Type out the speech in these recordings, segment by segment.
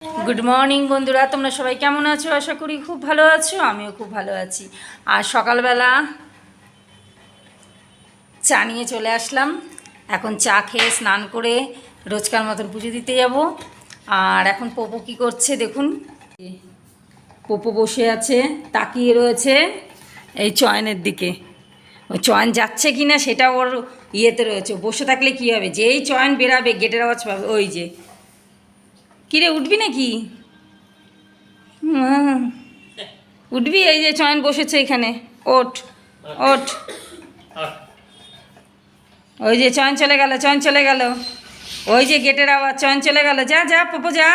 Good morning बंधुरा तुम्हारा सबाई केमन आछो आशा करी खूब भालो आछो आमिओ खूब भालो आछि। आज सकाल बेला चा निये चले आसलाम। एखन चा खेये स्नान करे रोजकार मतन पुजो दिते जाबो। और एखन पोपो कि करछे देखुन, पोपो बसे आछे ताकिये रयेछे এই চয়নের দিকে। ওই চয়ন যাচ্ছে কিনা সেটা ওর ইয়েতে রয়েছে, বসে থাকলে কী হবে, যেই চয়ন বেরাবে গেটের আওয়াজ পাবে। ওই যে কিরে উঠবি নাকি? উঠবি? এই যে চয়ন বসেছে এখানে, ওঠ ওঠ। ওই যে চয়ন চলে গেল, চয়ন চলে গেল। ওই যে গেটের আওয়াজ, চয়ন চলে গেল। যা যা পপো যা।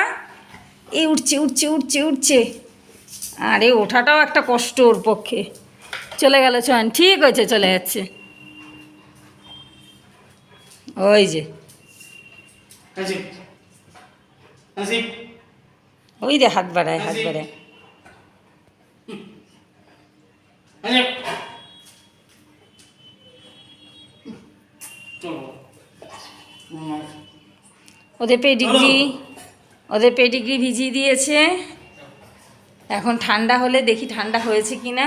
এই উঠছে উঠছে উঠছে উঠছে। আরে ওঠাটাও একটা কষ্ট ওর পক্ষে। চলে গেল চয়ন, ঠিক হয়েছে চলে যাচ্ছে। ওই যে ওই রে হাত বাড়ায় হাত বাড়ায়। ওদের পেডিগ্রি ভিজিয়ে দিয়েছে। এখন ঠান্ডা হলে দেখি ঠান্ডা হয়েছে কি না।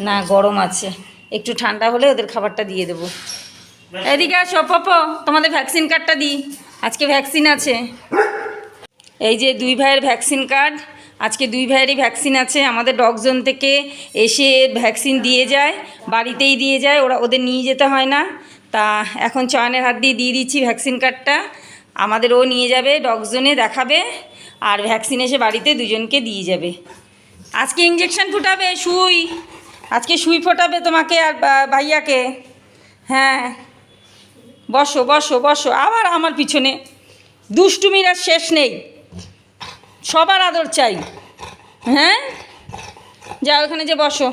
না গরম আছে, একটু ঠান্ডা হলে ওদের খাবারটা দিয়ে দেবো। এদিকে আসো পপো, তোমাদের ভ্যাকসিন কার্ডটা দিই, আজকে ভ্যাকসিন আছে। এই যে দুই ভাইয়ের ভ্যাকসিন কার্ড, আজকে দুই ভাইয়েরই ভ্যাকসিন আছে। আমাদের ডগজন থেকে এসে ভ্যাকসিন দিয়ে যায়, বাড়িতেই দিয়ে যায়, ওদের নিয়ে যেতে হয় না। তা এখন চয়নের হাত দিয়ে দিচ্ছি ভ্যাকসিন কার্ডটা। আমাদের ও নিয়ে যাবে, ডগজনে দেখাবে, আর ভ্যাকসিন এসে বাড়িতে দুজনকে দিয়ে যাবে। আজকে ইঞ্জেকশন ফুটাবে, সুই, আজকে সুই ফোটাবে তোমাকে আর ভাইয়াকে। হ্যাঁ বসো বসো বসো, আবার আমার পিছনে দুষ্টুমির আর শেষ নেই, সবার আদর চাই। হ্যাঁ যাও ওখানে যে বসো,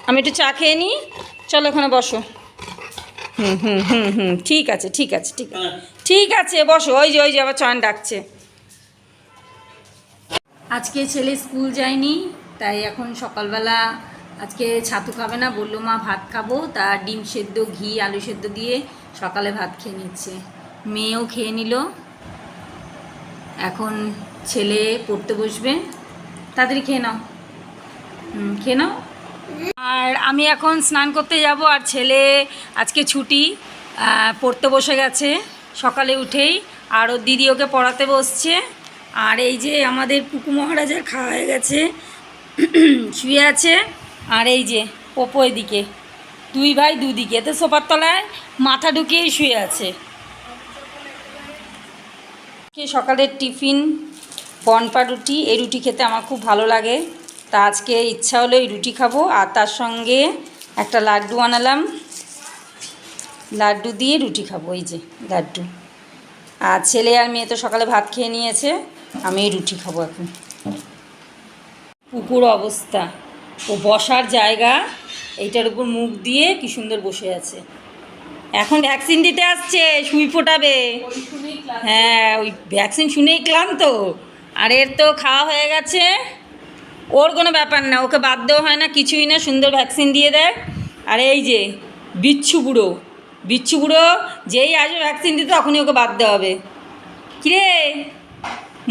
আমি একটু চা খেয়ে নিই, চলো ওখানে বসো। হুম হুম হুম হুম ঠিক আছে ঠিক আছে ঠিক আছে ঠিক আছে বসো। ওই যে আবার চয়ন ডাকছে। আজকে ছেলে স্কুল যায়নি, তাই এখন সকালবেলা আজকে ছাতু খাবে না, বললো মা ভাত খাবো। তা ডিম সেদ্ধ, ঘি, আলু সেদ্ধ দিয়ে সকালে ভাত খেয়ে নিচ্ছে। মেয়েও খেয়ে নিল। এখন ছেলে পড়তে বসবে, তাড়াতাড়ি খেয়ে নাও। খেয়ে নাও। আর আমি এখন স্নান করতে যাব। আর ছেলে আজকে ছুটি, পড়তে বসে গেছে সকালে উঠেই। আর ওর দিদি ওকে পড়াতে বসছে। আর এই যে আমাদের পুকু মহারাজার খাওয়া হয়ে গেছে, শুয়ে আছে। আর এই যে পোপো এদিকে, দুই ভাই দুদিকে, তো সোফার তলায় মাথা ঢুকিয়েই শুয়ে আছে। সকালের টিফিন বনপা রুটি। এই রুটি খেতে আমার খুব ভালো লাগে, তা আজকে ইচ্ছা হলো এই রুটি খাবো। আর তার সঙ্গে একটা লাড্ডু আনালাম, লাড্ডু দিয়ে রুটি খাবো। এই যে লাড্ডু। আর ছেলে আর মেয়ে তো সকালে ভাত খেয়ে নিয়েছে, আমি এই রুটি খাবো এখন। পুকুর অবস্থা, ও বসার জায়গা, এইটার উপর মুখ দিয়ে কি সুন্দর বসে আছে। এখন ভ্যাকসিন দিতে আসছে, সুই ফোটাবে। হ্যাঁ ওই ভ্যাকসিন শুনেই ক্লান্ত। আর এর তো খাওয়া হয়ে গেছে, ওর কোনো ব্যাপার না, ওকে বাদ দেওয়া হয় না, কিছুই না, সুন্দর ভ্যাকসিন দিয়ে দেয়। আর এই যে বিচ্ছু বুড়ো, বিচ্ছু বুড়ো যেই আসবে ভ্যাকসিন দিতে তখনই ওকে বাদ দেওয়া হবে। কিরে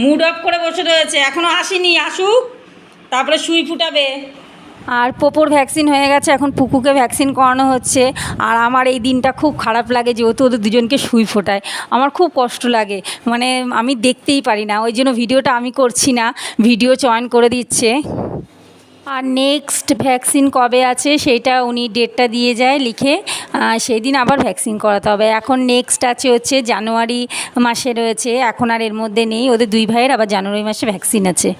মুড অফ করে বসে রয়েছে, এখনও আসেনি, আসুক তারপরে সুই ফুটাবে। আর পোপোর ভ্যাকসিন হয়ে গেছে, এখন পুকুকে ভ্যাকসিন করানো হচ্ছে। আর আমার এই দিনটা খুব খারাপ লাগে, যেহেতু ওদের দুজনকে সুই ফোটায়। আমার খুব কষ্ট লাগে, মানে আমি দেখতেই পারি না, ওই জন্য ভিডিওটা আমি করছি না, ভিডিও চয়ন করে দিচ্ছে। আর নেক্সট ভ্যাকসিন কবে আছে সেইটা উনি ডেটটা দিয়ে যায় লিখে, সেই দিন আবার ভ্যাকসিন করাতে হবে। এখন নেক্সট আছে হচ্ছে জানুয়ারি মাসে রয়েছে, এখন আর এর মধ্যে নেই। ওদের দুই ভাইয়ের আবার জানুয়ারি মাসে ভ্যাকসিন আছে।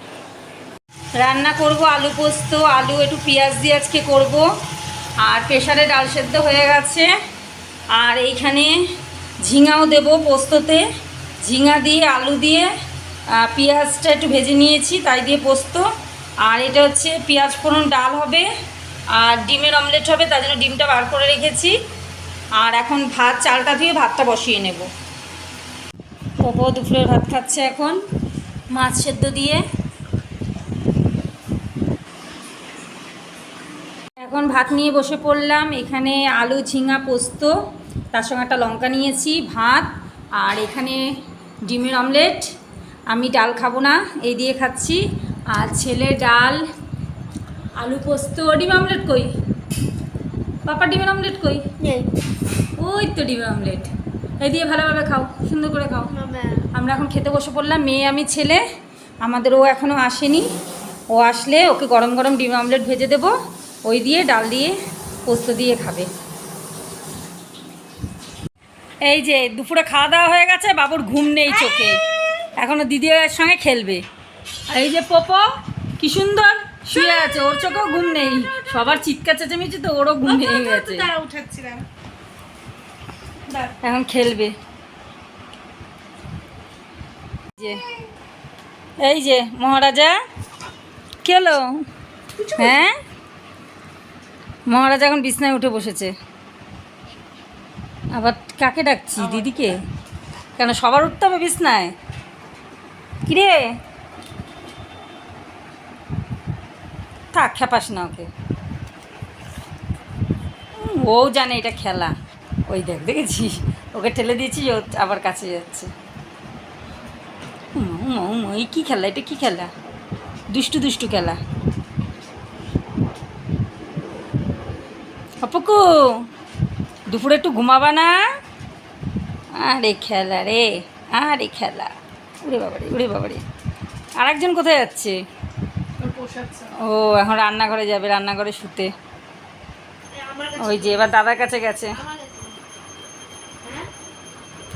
রান্না করব আলু পোস্ত, আলু একটু পেঁয়াজ দিয়ে আজকে করব। আর প্রেশারে ডাল সেদ্ধ হয়ে গেছে। আর এইখানে ঝিঙাও দেব পোস্ততে, ঝিঙা দিয়ে আলু দিয়ে পেঁয়াজটা একটু ভেজে নিয়েছি, তাই দিয়ে পোস্ত। আর এটা হচ্ছে পেঁয়াজ ফোড়ন ডাল হবে। আর ডিমের অমলেট হবে, তার জন্য ডিমটা বার করে রেখেছি। আর এখন ভাত, চালটা ধুয়ে ভাতটা বসিয়ে নেব। পোপো দুপুরের ভাত খাচ্ছে এখন মাছ সেদ্ধ দিয়ে। এখন ভাত নিয়ে বসে পড়লাম। এখানে আলু ঝিঙা পোস্ত, তার সঙ্গে একটা লঙ্কা নিয়েছি, ভাত, আর এখানে ডিমের অমলেট, আমি ডাল খাবো না, এই দিয়ে খাচ্ছি। আর ছেলে ডাল, আলু পোস্ত। ডিম আমলেট কই? পাপা ডিমের আমলেট কই? ওই তো ডিমের আমলেট। এই দিয়ে ভালোভাবে খাও, সুন্দর করে খাও। আমরা এখন খেতে বসে পড়লাম, মেয়ে আমি ছেলে। আমাদের ও এখনও আসেনি, ও আসলে ওকে গরম গরম ডিম আমলেট ভেজে দেবো, ওই দিয়ে ডাল দিয়ে পোস্ত দিয়ে খাবে। এই যে দুপুরে খাওয়া দাওয়া হয়ে গেছে, বাবুর ঘুম নেই চোখে, এখনও দিদির সঙ্গে খেলবে। আর এই যে পোপো কি সুন্দর শুয়ে আছে, ওর চোখেও ঘুম নেই। সবার চিৎকার চেঁচামেচি তো ওরও ঘুম হয়ে গেছে, এখন খেলবে। এই যে মহারাজা কি হলো? হ্যাঁ, মহারাজা এখন বিছনায় উঠে বসেছে। আবার কাকে ডাকছি? দিদিকে? কেন সবার উঠতে হবে বিছনায়? কিরে থাক, খেপাস না ওকে, ও জানে এটা খেলা। ওই দেখ, দেখেছিস ওকে ঠেলে দিয়েছি, ও আবার কাছে যাচ্ছে। এই কী খেলা? এটা কি খেলা? দুষ্টু দুষ্টু খেলা। অপকু দুপুরে একটু ঘুমাবা না? আরে খেলা রে, আরে খেলা। উড়ে বাবারে, উড়ে বাবারে। আরেকজন কোথায় যাচ্ছে? ও এখন রান্নাঘরে যাবে, রান্নাঘরে শুতে। ওই যে এবার দাদার কাছে গেছে।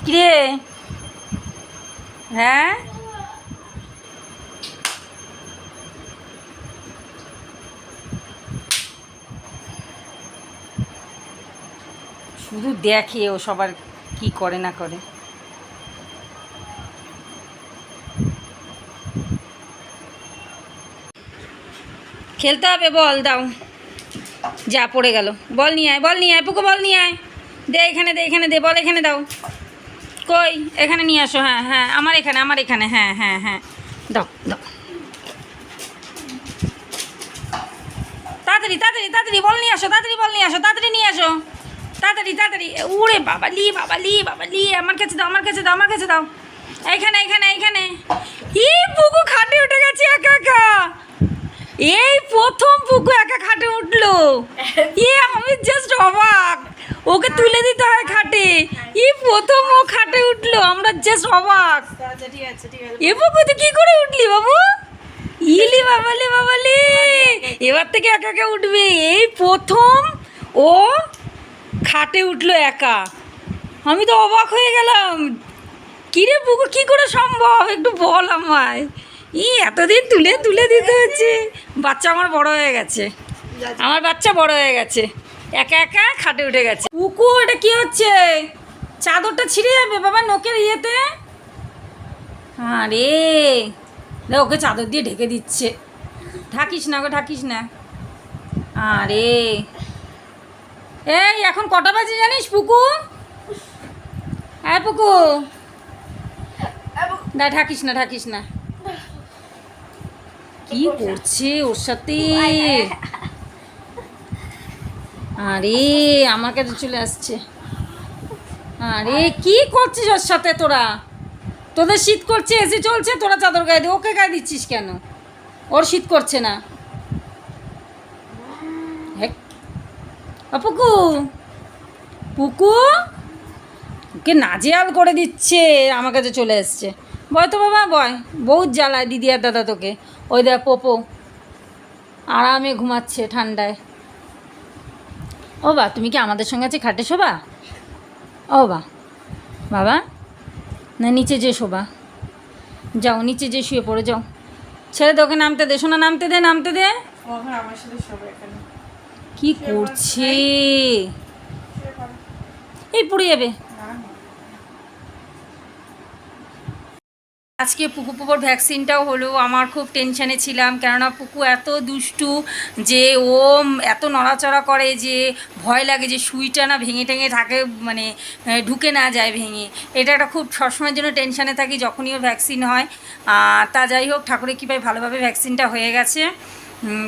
কিরে? হ্যাঁ, শুধু দেখে ও সবার কি করে না করে। খেলতে হবে, বল দাও। যা পড়ে গেল, বল নিয়ে আয়, বল নিয়ে আয় পুকু, বল নিয়ে আয়। দে এখানে, দে এখানে, দে বল এখানে দাও। কই? এখানে নিয়ে আসো। হ্যাঁ হ্যাঁ, আমার এখানে, আমার এখানে। হ্যাঁ হ্যাঁ হ্যাঁ, দাও দাও। তাড়াতাড়ি তাড়াতাড়ি তাড়াতাড়ি বল নিয়ে আসো, তাড়াতাড়ি বল নিয়ে আসো, তাড়াতাড়ি নিয়ে আসো, তাড়াতাড়ি তাড়াতাড়ি। উড়ে বাবা লি, বাবা লি, বাবা লি। আমার কাছে দাও, আমার কাছে দাও, আমার কাছে দাও। এইখানে এইখানে এইখানে। ই পুকু খাটে উঠে গেছে একা একা। এই প্রথম পুকু একা খাটে উঠলো। আমি জাস্ট অবাক, ওকে তুলে দিতে হয় খাটে। প্রথম ও খাটে উঠলো, আমরা জাস্ট অবাক। এ পুকু তুই কি করে উঠলি বাবু? ইলি বাবালি বাবালি, এবার থেকে একা একা উঠবে। এই প্রথম ও খাটে উঠলো একা, আমি তো অবাক হয়ে গেলাম। কিরে পুকু কি করে সম্ভব, একটু বল আমায়। এতদিন তুলে তুলে দিতে হচ্ছে। বাচ্চা আমার বড় হয়ে গেছে, আমার বাচ্চা বড় হয়ে গেছে, একা একা খাটে উঠে গেছে। পুকু এটা কি হচ্ছে? চাদরটা ছিঁড়ে যাবে বাবা নোকের ইয়েতে। আরে ওকে চাদর দিয়ে ঢেকে দিচ্ছে। ঢাকিস না, ওকে ঢাকিস না। আরে এই এখন কটা বাজে জানিস পুকু? হ্যাঁ পুকু, না ঢাকিস না, ঢাকিস না। কি করছে ওর সাথে? আরে আমার কাছে চলে আসছে। আরে কি করছিস ওর সাথে তোরা? তোদের শীত করছে, এসি চলছে, তোরা চাদর গায়ে দিয়ে ওকে গায়ে দিচ্ছিস কেন? ওর শীত করছে না। পুকু পুকু ওকে নাজেহাল করে দিচ্ছে, আমার কাছে চলে এসছে। বয় তো বাবা বয়, বহুত জ্বালায় দিদি আর দাদা তোকে। ওই দেখ পোপো আরামে ঘুমাচ্ছে ঠান্ডায়। ও বা তুমি কি আমাদের সঙ্গে আছে খাটে শোবা? ও বা বাবা, না নিচে যে শোবা, যাও নিচে যে শুয়ে পড়ে যাও। ছেড়ে দে ওকে, নামতে দে শোনা, নামতে দে, নামতে দে। কি করছে? এই পড়ে যাবে। আজকে পুকু পুকুর ভ্যাকসিনটাও হলো, আমার খুব টেনশানে ছিলাম, কেননা পুকু এত দুষ্টু যে ও এত নড়াচড়া করে যে ভয় লাগে যে সুইটা না ভেঙে টেঙে থাকে, মানে ঢুকে না যায় ভেঙে। এটা একটা খুব সবসময়ের জন্য টেনশানে থাকি যখনই ও ভ্যাকসিন হয়। তা যাই হোক, ঠাকুরের কৃপায় ভালোভাবে ভ্যাকসিনটা হয়ে গেছে।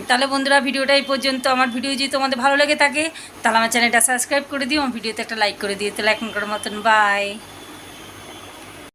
তাহলে বন্ধুরা ভিডিওটা এই পর্যন্ত। আমার ভিডিও যদি তোমাদের ভালো লেগে থাকে তাহলে আমার চ্যানেলটা সাবস্ক্রাইব করে দিও, আমার ভিডিওতে একটা লাইক করে দিও। তাহলে এখন করার মতন বাই।